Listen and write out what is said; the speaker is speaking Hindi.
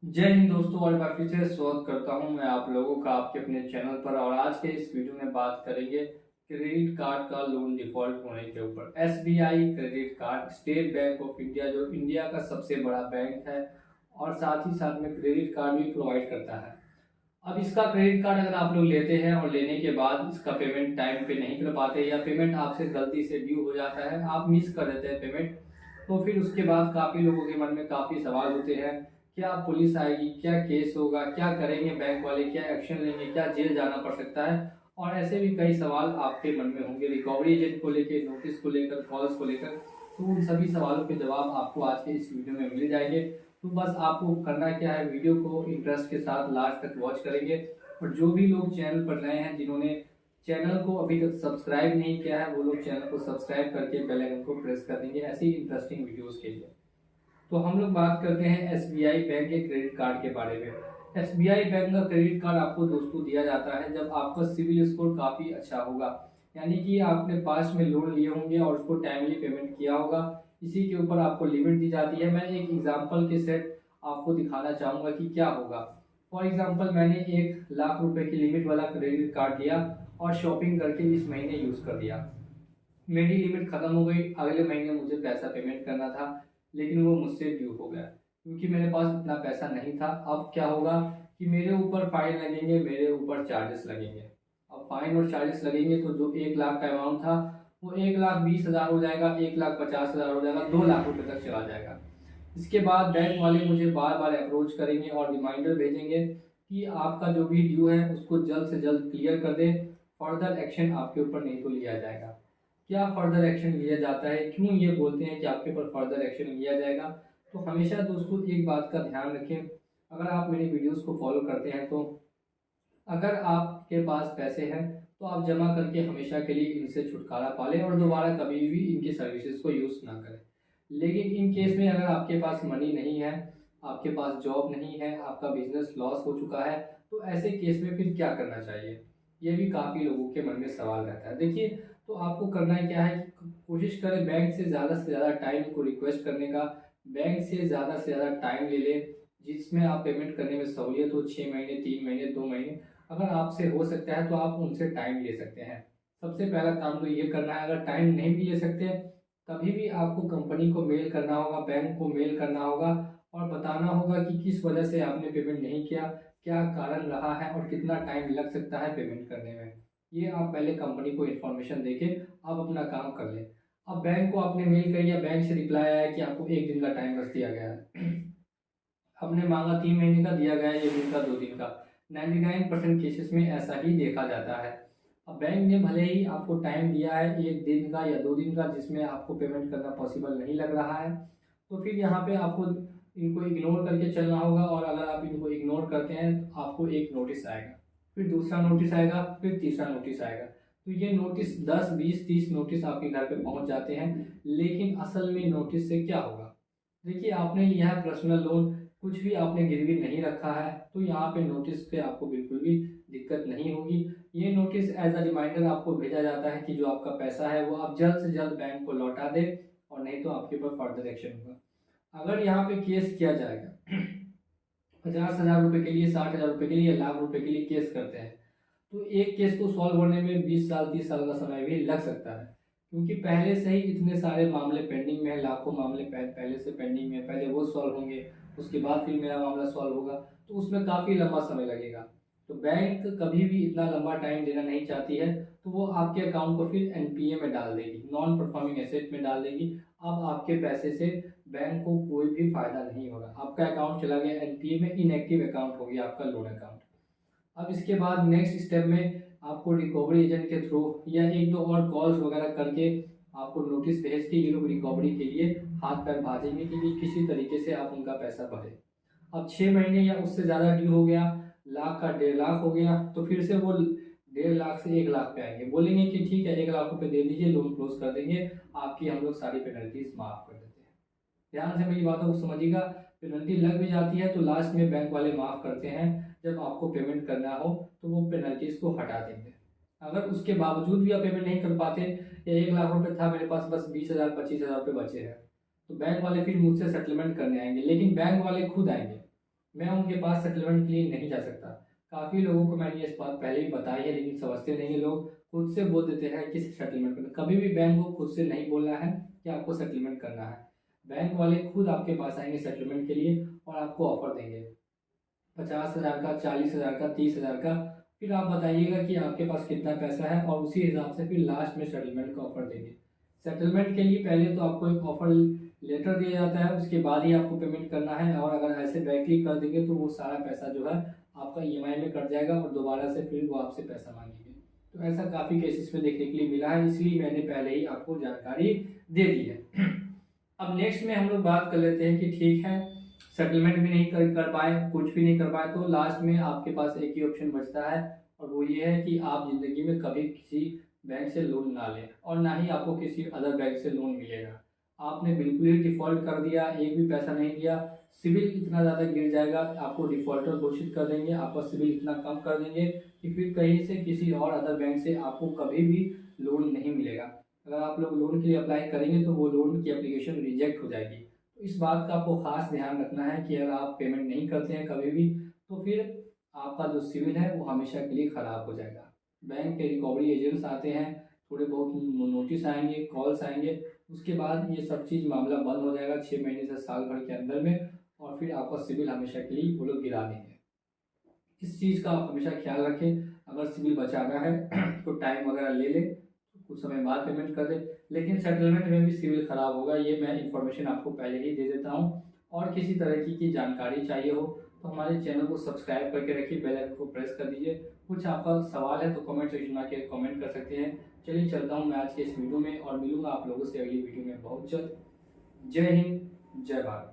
जय हिंद दोस्तों, और बार फिर से स्वागत करता हूं मैं आप लोगों का आपके अपने चैनल पर। और आज के इस वीडियो में बात करेंगे क्रेडिट कार्ड का लोन डिफॉल्ट होने के ऊपर। SBI credit card state bank of India जो इंडिया का सबसे बड़ा बैंक है और साथ ही साथ में क्रेडिट कार्ड भी प्रोवाइड करता है। अब इसका क्रेडिट कार्ड अगर आप लोग लेते हैं और लेने के बाद इसका पेमेंट टाइम पे नहीं कर पाते या पेमेंट आपसे गलती से ड्यू हो जाता है, आप मिस कर देते हैं पेमेंट, तो फिर उसके बाद काफ़ी लोगों के मन में काफ़ी सवाल होते हैं। क्या पुलिस आएगी, क्या केस होगा, क्या करेंगे बैंक वाले, क्या एक्शन लेंगे, क्या जेल जाना पड़ सकता है। और ऐसे भी कई सवाल आपके मन में होंगे रिकवरी एजेंट को लेकर, नोटिस को लेकर, कॉल्स को लेकर। तो उन सभी सवालों के जवाब आपको आज के इस वीडियो में मिल जाएंगे। तो बस आपको करना क्या है, वीडियो को इंटरेस्ट के साथ लास्ट तक वॉच करेंगे। और जो भी लोग चैनल पर नए हैं, जिन्होंने चैनल को अभी तक सब्सक्राइब नहीं किया है, वो लोग चैनल को सब्सक्राइब करके बेल आइकन को प्रेस कर देंगे ऐसी इंटरेस्टिंग वीडियोस के लिए। तो हम लोग बात करते हैं एसबीआई बैंक के क्रेडिट कार्ड के बारे में। एसबीआई बैंक का क्रेडिट कार्ड आपको दोस्तों दिया जाता है जब आपका सिविल स्कोर काफ़ी अच्छा होगा, यानी कि आपने पास्ट में लोन लिए होंगे और उसको टाइमली पेमेंट किया होगा। इसी के ऊपर आपको लिमिट दी जाती है। मैं एक एग्जांपल के सेट आपको दिखाना चाहूँगा कि क्या होगा। फॉर एग्जांपल, मैंने 1 लाख रुपए की लिमिट वाला क्रेडिट कार्ड लिया और शॉपिंग करके इस महीने यूज़ कर दिया। मेरी लिमिट खत्म हो गई, अगले महीने मुझे पैसा पेमेंट करना था, लेकिन वो मुझसे ड्यू हो गया क्योंकि मेरे पास इतना पैसा नहीं था। अब क्या होगा कि मेरे ऊपर फाइन लगेंगे, मेरे ऊपर चार्जेस लगेंगे। अब फाइन और चार्जेस लगेंगे तो जो 1 लाख का अमाउंट था वो 1,20,000 हो जाएगा, 1,50,000 हो जाएगा, 2 लाख रुपए तक चला जाएगा। इसके बाद बैंक वाले मुझे बार बार अप्रोच करेंगे और रिमाइंडर भेजेंगे कि आपका जो भी ड्यू है उसको जल्द से जल्द क्लियर कर दे, फर्दर एक्शन आपके ऊपर नहीं तो लिया जाएगा। क्या फर्दर एक्शन लिया जाता है, क्यों ये बोलते हैं कि आपके ऊपर फर्दर एक्शन लिया जाएगा? तो हमेशा दोस्तों एक बात का ध्यान रखें, अगर आप मेरी वीडियोस को फॉलो करते हैं तो अगर आपके पास पैसे हैं तो आप जमा करके हमेशा के लिए इनसे छुटकारा पा लें और दोबारा कभी भी इनकी सर्विसेज को यूज़ ना करें। लेकिन इन केस में अगर आपके पास मनी नहीं है, आपके पास जॉब नहीं है, आपका बिजनेस लॉस हो चुका है, तो ऐसे केस में फिर क्या करना चाहिए, ये भी काफ़ी लोगों के मन में सवाल रहता है। देखिए, तो आपको करना क्या है कि कोशिश करें बैंक से ज़्यादा टाइम को रिक्वेस्ट करने का। बैंक से ज़्यादा टाइम ले लें जिसमें आप पेमेंट करने में सहूलियत हो, 6 महीने, 3 महीने, 2 महीने। अगर आपसे हो सकता है तो आप उनसे टाइम ले सकते हैं। सबसे पहला काम तो ये करना है। अगर टाइम नहीं भी ले सकते तभी भी आपको कंपनी को मेल करना होगा, बैंक को मेल करना होगा और बताना होगा कि किस वजह से आपने पेमेंट नहीं किया, क्या कारण रहा है और कितना टाइम लग सकता है पेमेंट करने में। ये आप पहले कंपनी को इन्फॉर्मेशन देके आप अपना काम कर लें। अब बैंक को आपने मेल कर दिया, बैंक से रिप्लाई आया कि आपको 1 दिन का टाइम बस दिया गया है। हमने मांगा 3 महीने का, दिया गया है 1 दिन का, 2 दिन का। 99% केसेस में ऐसा ही देखा जाता है। अब बैंक ने भले ही आपको टाइम दिया है 1 दिन का या 2 दिन का जिसमें आपको पेमेंट करना पॉसिबल नहीं लग रहा है, तो फिर यहाँ पे आपको इनको इग्नोर करके चलना होगा। और अगर आप इनको इग्नोर करते हैं तो आपको एक नोटिस आएगा, फिर दूसरा नोटिस आएगा, फिर तीसरा नोटिस आएगा। तो ये नोटिस 10, 20, 30 नोटिस आपके घर पे पहुंच जाते हैं। लेकिन असल में नोटिस से क्या होगा? देखिए, आपने लिया है पर्सनल लोन, कुछ भी आपने गिरवी नहीं रखा है, तो यहाँ पे नोटिस पे आपको बिल्कुल भी दिक्कत नहीं होगी। ये नोटिस एज अ रिमाइंडर आपको भेजा जाता है कि जो आपका पैसा है वो आप जल्द से जल्द बैंक को लौटा दे, और नहीं तो आपके ऊपर फर्दर एक्शन होगा। अगर यहाँ पे केस किया जाएगा 50,000 रुपये के लिए, 60,000 रुपये के लिए, लाख रुपए के लिए केस करते हैं, तो एक केस को सॉल्व होने में 20 साल, 30 साल का समय भी लग सकता है। क्योंकि पहले से ही इतने सारे मामले पेंडिंग में है, लाखों मामले पहले से पेंडिंग में है। पहले वो सॉल्व होंगे, उसके बाद फिर मेरा मामला सॉल्व होगा, तो उसमें काफ़ी लंबा समय लगेगा। तो बैंक कभी भी इतना लंबा टाइम देना नहीं चाहती है, तो वो आपके अकाउंट को फिर एनपीए में डाल देगी, नॉन परफॉर्मिंग एसेट में डाल देगी। अब आपके पैसे से बैंक को कोई भी फायदा नहीं होगा, आपका अकाउंट चला गया एनपीए में, इनएक्टिव अकाउंट हो गया आपका लोन अकाउंट। अब इसके बाद नेक्स्ट स्टेप में आपको रिकवरी एजेंट के थ्रू या एक दो और कॉल्स वगैरह करके आपको नोटिस भेज के ये लोग रिकवरी के लिए हाथ पैर भाजेंगे कि किसी तरीके से आप उनका पैसा भरें। अब 6 महीने या उससे ज़्यादा ड्यू हो गया, लाख का 1.5 लाख हो गया, तो फिर से वो 1.5 लाख से 1 लाख पे आएंगे, बोलेंगे कि ठीक है 1 लाख रुपए दे दीजिए, लोन क्लोज कर देंगे, आपकी हम लोग सारी पेनल्टीज माफ़ कर देते हैं। ध्यान से मेरी बातों को समझिएगा। पेनल्टी लग भी जाती है तो लास्ट में बैंक वाले माफ़ करते हैं। जब आपको पेमेंट करना हो तो वो पेनल्टीज को हटा देंगे। अगर उसके बावजूद भी आप पेमेंट नहीं कर पाते, या 1 लाख रुपए था मेरे पास, बस 20,000, 25,000 रुपये बचे हैं, तो बैंक वाले फिर मुझसे सेटलमेंट करने आएंगे। लेकिन बैंक वाले खुद आएंगे, मैं उनके पास सेटलमेंट के लिए नहीं जा सकता। काफ़ी लोगों को मैंने ये बात पहले ही बताई है, लेकिन समझते नहीं है लोग, खुद से बोल देते हैं कि सेटलमेंट करना। कभी भी बैंक को खुद से नहीं बोलना है कि आपको सेटलमेंट करना है। बैंक वाले खुद आपके पास आएंगे सेटलमेंट के लिए और आपको ऑफर देंगे 50,000 का, 40,000 का, 30,000 का। फिर आप बताइएगा कि आपके पास कितना पैसा है और उसी हिसाब से फिर लास्ट में सेटलमेंट का ऑफर देंगे। सेटलमेंट के लिए पहले तो आपको एक ऑफर लेटर दिया जाता है, उसके बाद ही आपको पेमेंट करना है। और अगर ऐसे डायरेक्टली कर देंगे तो वो सारा पैसा जो है आपका ईएमआई में कट जाएगा और दोबारा से फिर वो आपसे पैसा मांगेंगे। तो ऐसा काफ़ी केसेस में देखने के लिए मिला है, इसलिए मैंने पहले ही आपको जानकारी दे दी है। अब नेक्स्ट में हम लोग बात कर लेते हैं कि ठीक है, सेटलमेंट भी नहीं कर पाए, कुछ भी नहीं कर पाए, तो लास्ट में आपके पास एक ही ऑप्शन बचता है और वो ये है कि आप ज़िंदगी में कभी किसी बैंक से लोन ना लें और ना ही आपको किसी अदर बैंक से लोन मिलेगा। आपने बिल्कुल ही डिफ़ॉल्ट कर दिया, एक भी पैसा नहीं दिया, सिविल इतना ज़्यादा गिर जाएगा, आपको डिफ़ॉल्टर घोषित कर देंगे, आपका सिविल इतना कम कर देंगे कि फिर कहीं से किसी और अदर बैंक से आपको कभी भी लोन नहीं मिलेगा। अगर आप लोग लोन के लिए अप्लाई करेंगे तो वो लोन की एप्लीकेशन रिजेक्ट हो जाएगी। तो इस बात का आपको खास ध्यान रखना है कि अगर आप पेमेंट नहीं करते हैं कभी भी, तो फिर आपका जो सिविल है वो हमेशा के लिए ख़राब हो जाएगा। बैंक के रिकवरी एजेंट्स आते हैं, थोड़े बहुत नोटिस आएंगे, कॉल्स आएंगे, उसके बाद ये सब चीज़ मामला बंद हो जाएगा 6 महीने से साल भर के अंदर में, और फिर आपका सिविल हमेशा के लिए वो लोग गिरा देंगे। इस चीज़ का आप हमेशा ख्याल रखें। अगर सिविल बचाना है तो टाइम वगैरह ले ले, कुछ समय बाद पेमेंट कर दे, लेकिन सेटलमेंट में भी सिविल ख़राब होगा, ये मैं इन्फॉर्मेशन आपको पहले ही दे देता हूँ। और किसी तरह की जानकारी चाहिए हो तो हमारे चैनल को सब्सक्राइब करके रखिए, बेल आइकन को प्रेस कर दीजिए। कुछ आपका सवाल है तो कमेंट सेक्शन में आके कमेंट कर सकते हैं। चलिए चलता हूँ मैं आज के इस वीडियो में और मिलूंगा आप लोगों से अगली वीडियो में बहुत जल्द। जय हिंद, जय भारत।